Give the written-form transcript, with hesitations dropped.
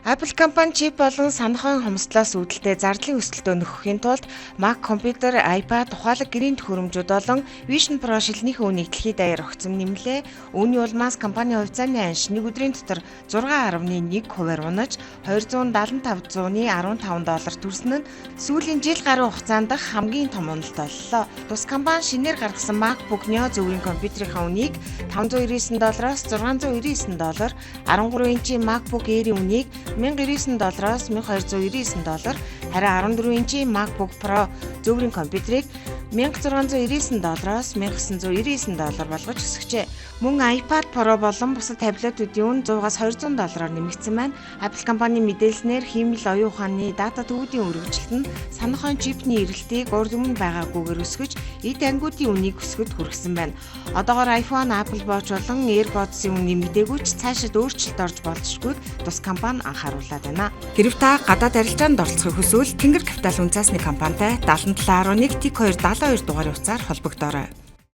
Apple компани чип болон санахын хомсдлоос үүдэлтэй зардлын өсөлтөө нөхөхийн тулд Mac компьютер, iPad, ухаалаг гэрийн төхөөрөмжүүд болон Vision Pro шилнийхээ үнийг дэлхийд даяар огцом нэмлээ. Үүний улмаас компани хувьцааны анш нэг өдрийн дотор 6.1% унаж $275,15 төрсөн нь сүүлийн жил гаруй хугацаанд хамгийн том уналт боллоо. Тус компани шинээр гаргасан MacBook Neo зөврийн компьютерийнхаа үнийг $599-оос $699, 13 инчийн MacBook Air-ийн үнийг $1,099-оос $1,299, харин 14 инчийн MacBook Pro зөврийн компьютерийг $1,699-оос $1,999 болгож өсгөжээ. Мөн iPad Pro болон бусад таблетуудын үн $100-аас $200 нэмэгдсэн байна. Apple компани мэдээлснээр хиймэл оюун ухааны дата төвүүдийн өргөжлөлт нь санахын чипний эрэлтийг урд өмнө байгаагүйгээр өсгөж, эд ангиудын үнийг өсгөхөд хүргэсэн байна. Одоогоор iPhone, Apple Watch болон AirPods-ийн үнийг мдэггүй ч цаашид өөрчлөлт орж болзошгүйг тус компани анхааруулад байна. Хэрв та гадаад арилжаанд оролцохыг хүсвэл Тэнгэр Капитал үнцаасны компанитай 7711 TIC 2 72 дугаарын утсаар холбогдоорой.